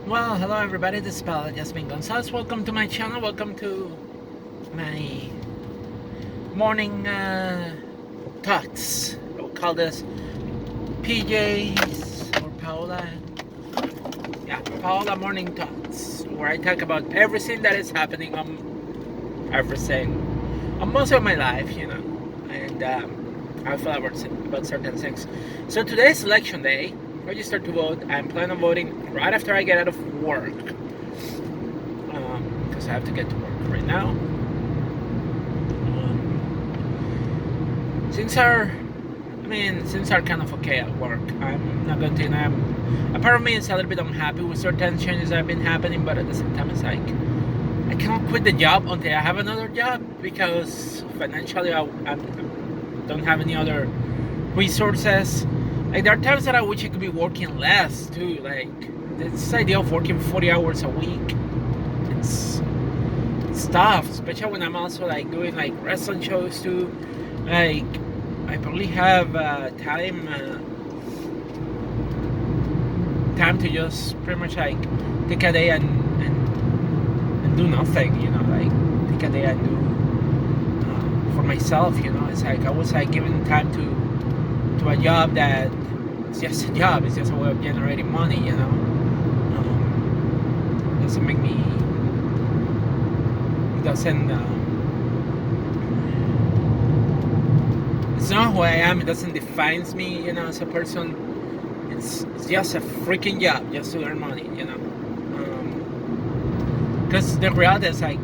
Well, hello everybody, this is Paula Jasmine Gonzalez. Welcome to my channel, welcome to my morning thoughts. We'll call this PJs or Paola. Yeah, Paola Morning Thoughts, where I talk about everything that is happening on everything, on most of my life, and I feel about certain things. So today's election day. Register to vote. I'm planning on voting right after I get out of work, because I have to get to work right now. Things are, things are kind of okay at work. I'm not going to. A part of me is a little bit unhappy with certain changes that have been happening, but at the same time, it's like I cannot quit the job until I have another job because financially I don't have any other resources. Like, there are times that I wish I could be working less too. Like, this idea of working 40 hours a week, it's tough, especially when I'm also like doing like wrestling shows too. Like, I probably have time to just pretty much like take a day and do nothing. Like take a day and do for myself. It's like I was like giving time to a job that it's just a job. It's just a way of generating money. Doesn't make me. It doesn't. It's not who I am. It doesn't define me. As a person. It's just a freaking job, just to earn money. Because the reality is like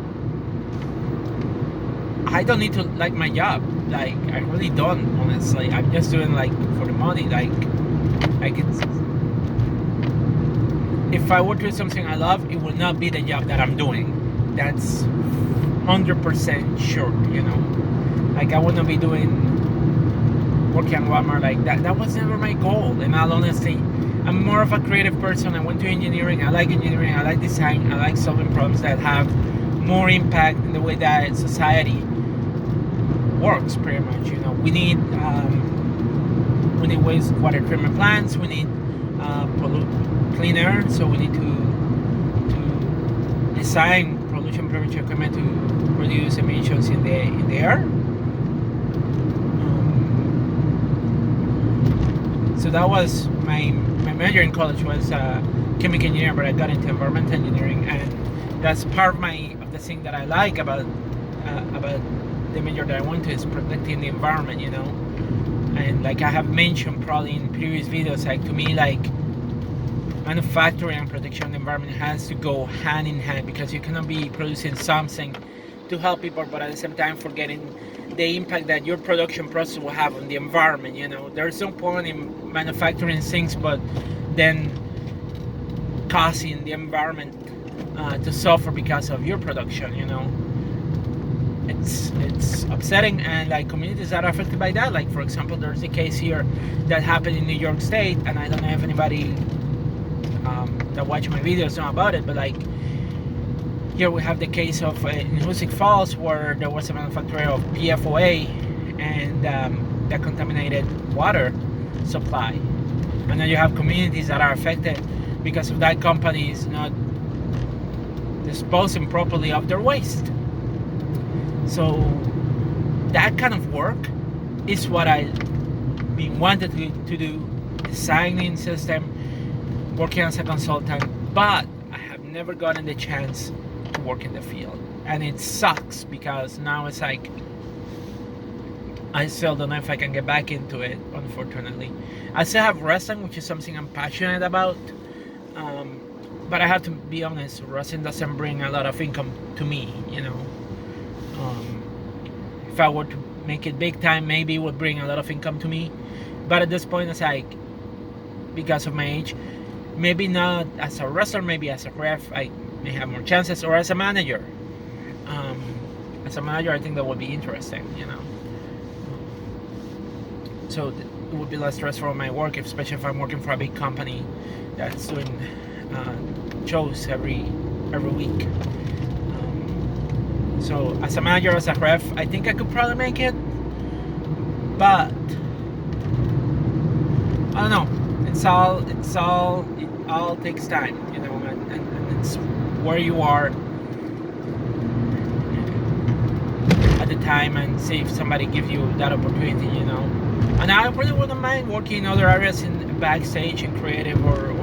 I don't need to like my job. Like, I really don't, honestly. I'm just doing like for the money. Like it's, if I were to do something I love, it would not be the job that I'm doing. That's 100% sure. Like, I wouldn't be working at Walmart like that. That was never my goal. In all honesty, I'm more of a creative person. I went to engineering. I like engineering. I like design. I like solving problems that have more impact in the way that society works. Pretty much, we need wastewater treatment plants. We need clean air. So we need to design pollution prevention equipment to reduce emissions in the air. So that was my major in college was chemical engineering, but I got into environmental engineering, and that's part of the thing that I like about the major that I went to is protecting the environment. And like I have mentioned probably in previous videos, like to me, like manufacturing and protection of the environment has to go hand in hand, because you cannot be producing something to help people but at the same time forgetting the impact that your production process will have on the environment. There's no point in manufacturing things but then causing the environment to suffer because of your production. It's upsetting, and like communities that are affected by that, like for example there's a case here that happened in New York State, and I don't know if anybody that watch my videos know about it, but like here we have the case of in Hoosick Falls, where there was a manufacturer of PFOA and that contaminated water supply, and then you have communities that are affected because of that company is not disposing properly of their waste. So that kind of work is what I been wanted to do, designing system, working as a consultant, but I have never gotten the chance to work in the field, and it sucks because now it's like I still don't know if I can get back into it, unfortunately. I still have wrestling, which is something I'm passionate about, but I have to be honest, wrestling doesn't bring a lot of income to me. If I were to make it big time, maybe it would bring a lot of income to me, but at this point it's like, because of my age, maybe not as a wrestler, maybe as a ref I may have more chances, or as a manager. As a manager, I think that would be interesting. So it would be less stressful on my work, especially if I'm working for a big company that's doing shows every week. So as a manager, as a ref, I think I could probably make it, but I don't know. It all takes time, and it's where you are at the time, and see if somebody gives you that opportunity, you know. And I really wouldn't mind working in other areas in backstage and creative, or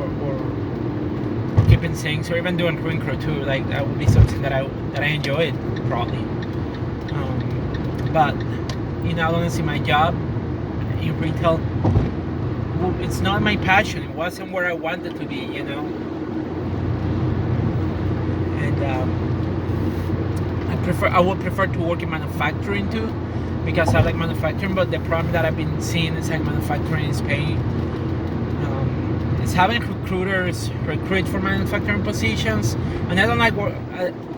keeping things, or even doing crewing crew too. Like that would be something that I enjoyed probably. But you know, honestly, my job in retail, well, it's not my passion. It wasn't where I wanted to be, you know. And I would prefer to work in manufacturing too, because I like manufacturing. But the problem that I've been seeing is like manufacturing is paying. It's having recruiters recruit for manufacturing positions, and I don't like work.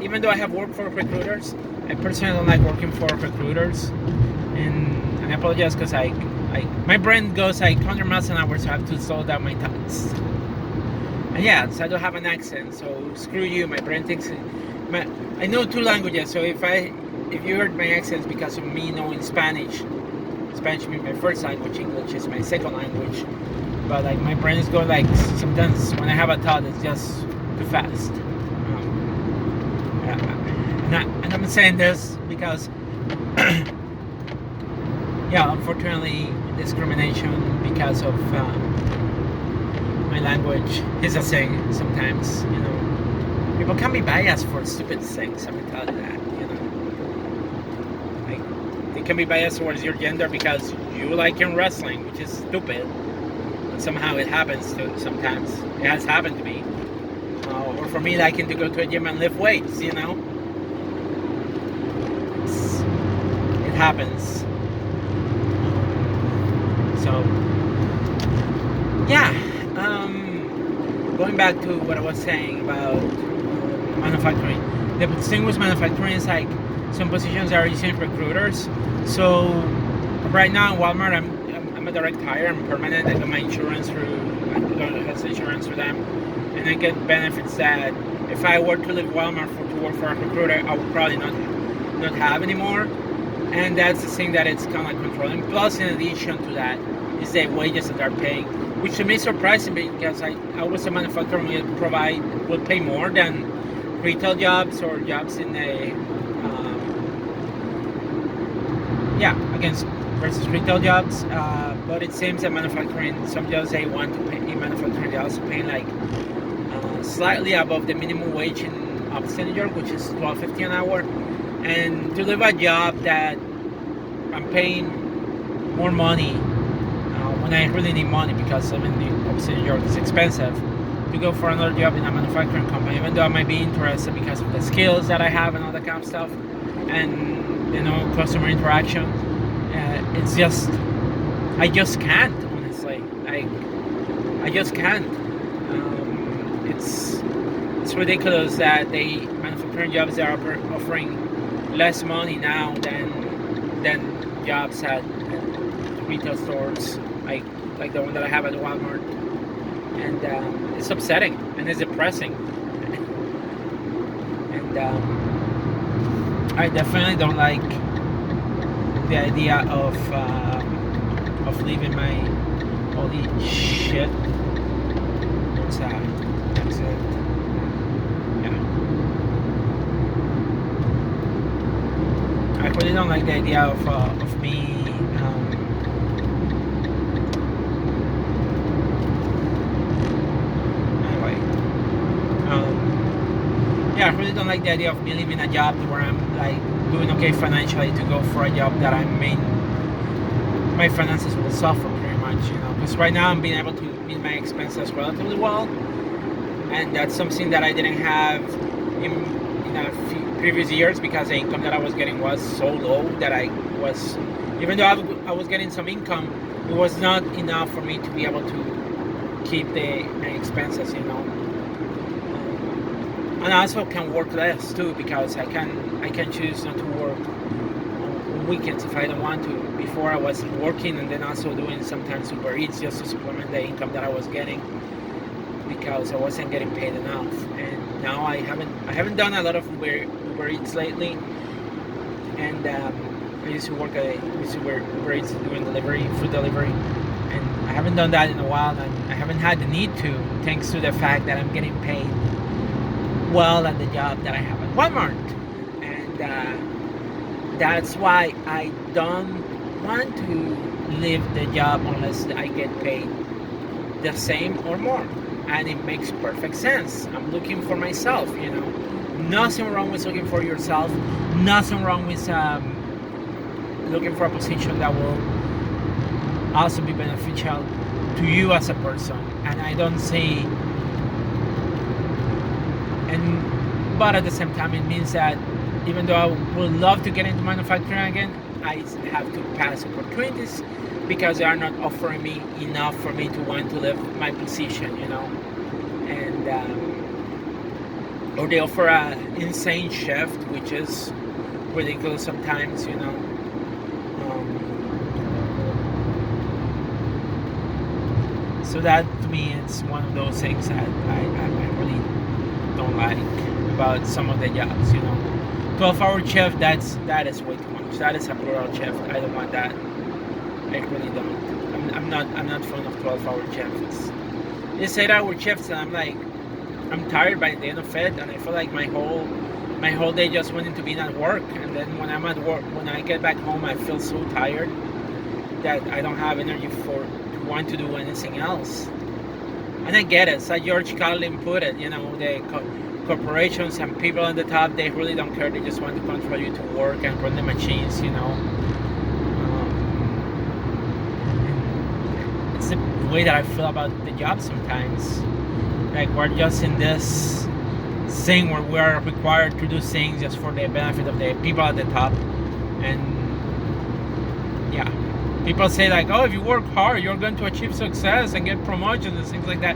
Even though I have worked for recruiters, I personally don't like working for recruiters. And I apologize because my brain goes like 100 miles an hour, so I have to slow down my thoughts. And yeah, so I don't have an accent, so screw you. My brain thinks. I know 2 languages, so if you heard my accent, it's because of me knowing Spanish. Spanish being my first language, English is my second language. But like my brain is going like, sometimes when I have a thought, it's just too fast. And I'm saying this because, yeah, unfortunately, discrimination because of my language is a thing sometimes, you know. People can be biased for stupid things, I'm gonna tell you that, you know. Like, they can be biased towards your gender because you like in wrestling, which is stupid. But somehow it happens sometimes. It has happened to me. Or for me, liking to go to a gym and lift weights, you know. It happens. So, yeah. Going back to what I was saying about manufacturing. The thing with manufacturing is like some positions are using recruiters. So right now in Walmart, I'm a direct hire. I'm permanent. I got my insurance through health insurance for them, and I get benefits that if I were to leave Walmart to work for a recruiter, I would probably not have anymore. And that's the thing that it's kind of like controlling. Plus, in addition to that, is the wages that they're paying, which to me is surprising because I was a manufacturer would pay more than retail jobs or jobs in a against versus retail jobs. But it seems that manufacturing, some jobs they want to pay in manufacturing, they're also paying like slightly above the minimum wage in upstate New York, which is $12.50 an hour. And to leave a job that I'm paying more money when I really need money because I'm in the upstate New York, it's expensive to go for another job in a manufacturing company, even though I might be interested because of the skills that I have and all that kind of stuff, and you know, customer interaction. It's just, I just can't, honestly. I just can't. It's ridiculous that the manufacturing jobs are offering less money now than jobs at retail stores like the one that I have at Walmart, and it's upsetting and it's depressing. And I definitely don't like the idea of leaving my holy shit. What's that? That's it. Yeah. I really don't like the idea of me I really don't like the idea of me leaving a job where I'm like doing okay financially to go for a job that my finances will suffer pretty much, you know, because right now I'm being able to meet my expenses relatively well, and that's something that I didn't have in a few previous years because the income that I was getting was so low that even though I was getting some income, it was not enough for me to be able to keep my expenses, you know. And I also can work less too because I can choose not to work on weekends if I don't want to. Before I was working and then also doing sometimes Uber Eats just to supplement the income that I was getting because I wasn't getting paid enough. And now I haven't done a lot of Uber Eats lately. And I used to work Uber Eats doing food delivery, and I haven't done that in a while, and I haven't had the need to, thanks to the fact that I'm getting paid well at the job that I have at Walmart, and that's why I don't want to leave the job unless I get paid the same or more. And it makes perfect sense. I'm looking for myself, you know. Nothing wrong with looking for yourself. Nothing wrong with looking for a position that will also be beneficial to you as a person. And I don't see, but at the same time, it means that even though I would love to get into manufacturing again, I have to pass opportunities because they are not offering me enough for me to want to leave my position, you know. And or they offer an insane shift, which is ridiculous sometimes, you know. So that to me is one of those things that I really don't like about some of the jobs, you know. 12-hour shift, that is way too much. That is a brutal shift. I don't want that. I really don't. I'm not fond of 12-hour shifts. It's 8-hour shifts, and I'm tired by the end of it, and I feel like my whole day just went into being at work. And then when I'm at work, when I get back home, I feel so tired that I don't have energy to want to do anything else. And I get it. It's like George Carlin put it, you know, the corporations and people on the top, they really don't care. They just want to control you to work and run the machines, you know. It's the way that I feel about the job sometimes. Like we're just in this thing where we're required to do things just for the benefit of the people at the top. And yeah, people say like, oh, if you work hard, you're going to achieve success and get promotions and things like that.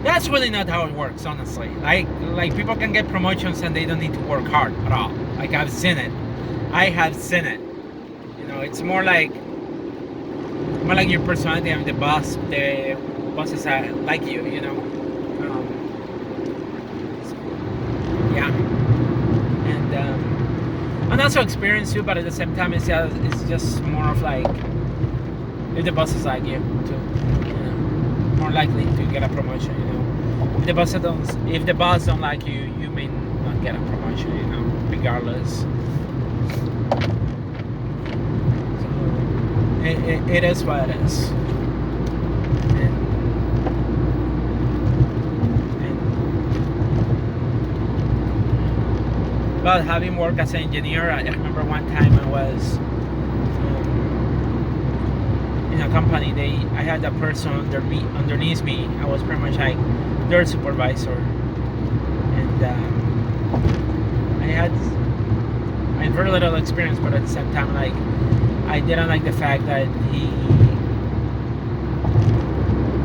That's really not how it works, honestly. Like people can get promotions and they don't need to work hard at all. Like I've seen it. I have seen it. You know, it's more like your personality and the bosses are like you know. Yeah. And also experience too, but at the same time it's just more of like if the boss is like you too, you know, more likely to get a promotion, you know. If the boss don't like you, you may not get a promotion, you know, regardless. So it is what it is. But having worked as an engineer, I remember one time I was in a company. I had a person underneath me. I was pretty much like their supervisor, and I had very little experience, but at the same time, like I didn't like the fact that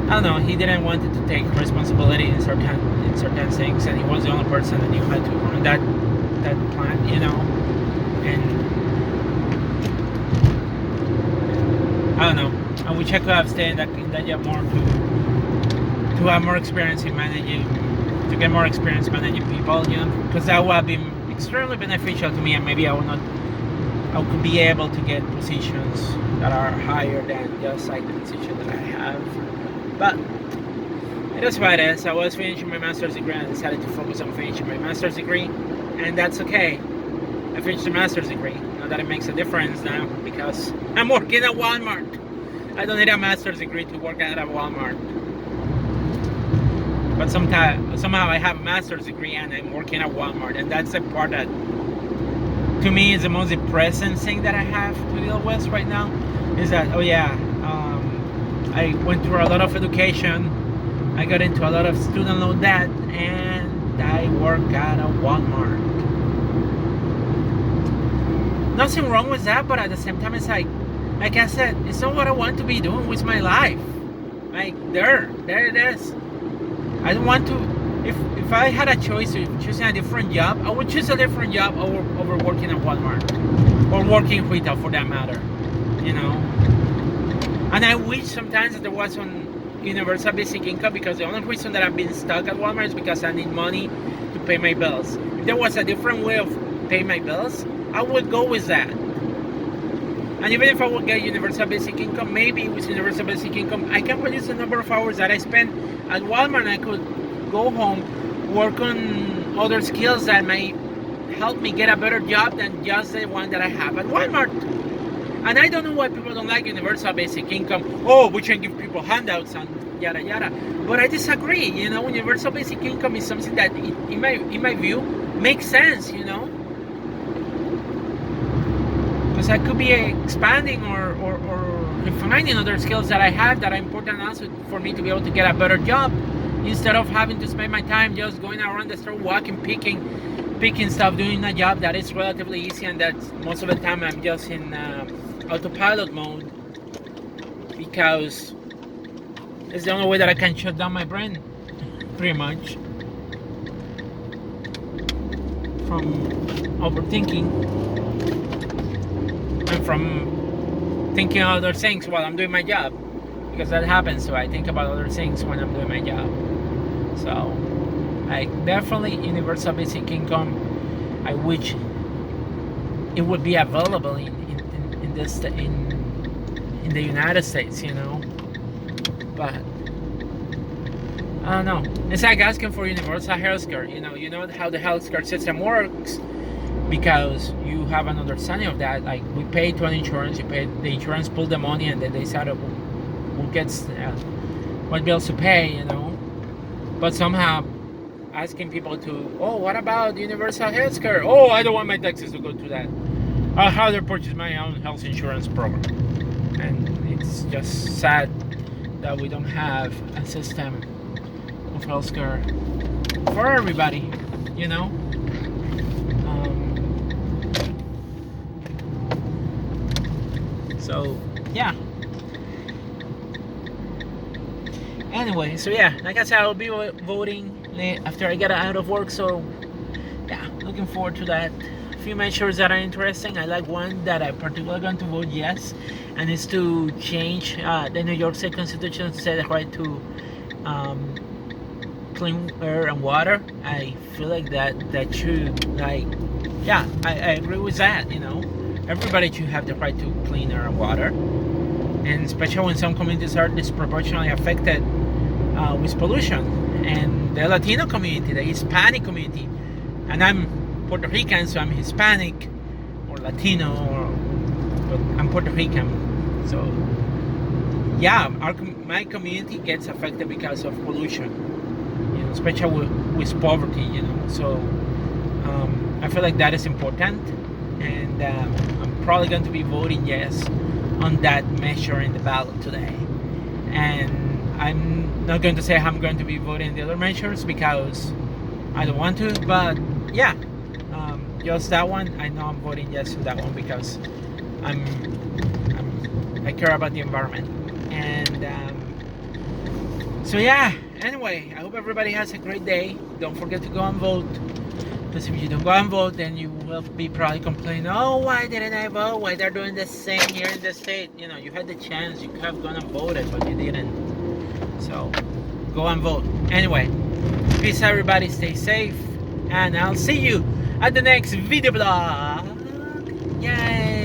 I don't know, he didn't want to take responsibility in certain things, and he was the only person that knew how to run that plant, you know. And I don't know, I wish I could have stayed in that job more to have more experience in managing, to get more experience managing people, you know, because that would have been extremely beneficial to me, and maybe I could be able to get positions that are higher than just like the position that I have. But it is what it is. I was finishing my master's degree and I decided to focus on finishing my master's degree, and that's okay. I finished the master's degree. Not that it makes a difference now because I'm working at Walmart. I don't need a master's degree to work at a Walmart. But somehow I have a master's degree and I'm working at Walmart, and that's the part that to me is the most depressing thing that I have to deal with right now. Is that, oh yeah, I went through a lot of education, I got into a lot of student loan debt, and I work at a Walmart. Nothing wrong with that, but at the same time it's like I said, it's not what I want to be doing with my life. Like there it is. I don't want to. If I had a choice of choosing a different job, I would choose a different job over working at Walmart or working retail for that matter, you know. And I wish sometimes that there was some universal basic income, because the only reason that I've been stuck at Walmart is because I need money to pay my bills. If there was a different way of paying my bills, I would go with that. And even if I would get universal basic income, maybe with universal basic income, I can reduce the number of hours that I spend at Walmart, and I could go home, work on other skills that might help me get a better job than just the one that I have at Walmart. And I don't know why people don't like universal basic income. Oh, we can give people handouts and yada yada. But I disagree. Universal basic income is something that, in my view, makes sense. Because I could be expanding or refining other skills that I have that are important also for me to be able to get a better job, instead of having to spend my time just going around the store, walking, picking stuff, doing a job that is relatively easy, and that most of the time I'm just in autopilot mode, because it's the only way that I can shut down my brain, pretty much, from overthinking and from thinking other things while I'm doing my job, because that happens. So I think about other things when I'm doing my job. So definitely universal basic income. I wish it would be available in the United States, but I don't know. It's like asking for universal healthcare. You know how the healthcare system works, because you have an understanding of that. Like, we pay to an insurance, the insurance pull the money, and then they decide who gets what bills to pay. But somehow asking people to, oh, what about universal healthcare? Oh, I don't want my taxes to go to that. I'll rather purchase my own health insurance program. And it's just sad that we don't have a system of healthcare for everybody, So, yeah. Anyway, so yeah, like I said, I'll be voting after I get out of work. So, yeah, looking forward to that. A few measures that are interesting. I like one that I'm particularly going to vote yes, and it's to change the New York State Constitution to say the right to clean air and water. I feel like that should, I agree with that. Everybody should have the right to clean air and water, and especially when some communities are disproportionately affected with pollution. And the Latino community, the Hispanic community, and I'm Puerto Rican, so I'm Hispanic or Latino, but I'm Puerto Rican. So yeah, my community gets affected because of pollution, especially with poverty. So I feel like that is important, and I'm probably going to be voting yes on that measure in the ballot today. And I'm not going to say I'm going to be voting the other measures because I don't want to, but yeah, just that one. I know I'm voting yes on that one because I care about the environment. And so yeah, anyway, I hope everybody has a great day. Don't forget to go and vote, because if you don't go and vote, then you will be probably complaining, oh, why didn't I vote? Why they're doing the same here in the state? You had the chance, you could have gone and voted, but you didn't. So go and vote. Anyway, peace everybody, stay safe, and I'll see you at the next video blog. Yay!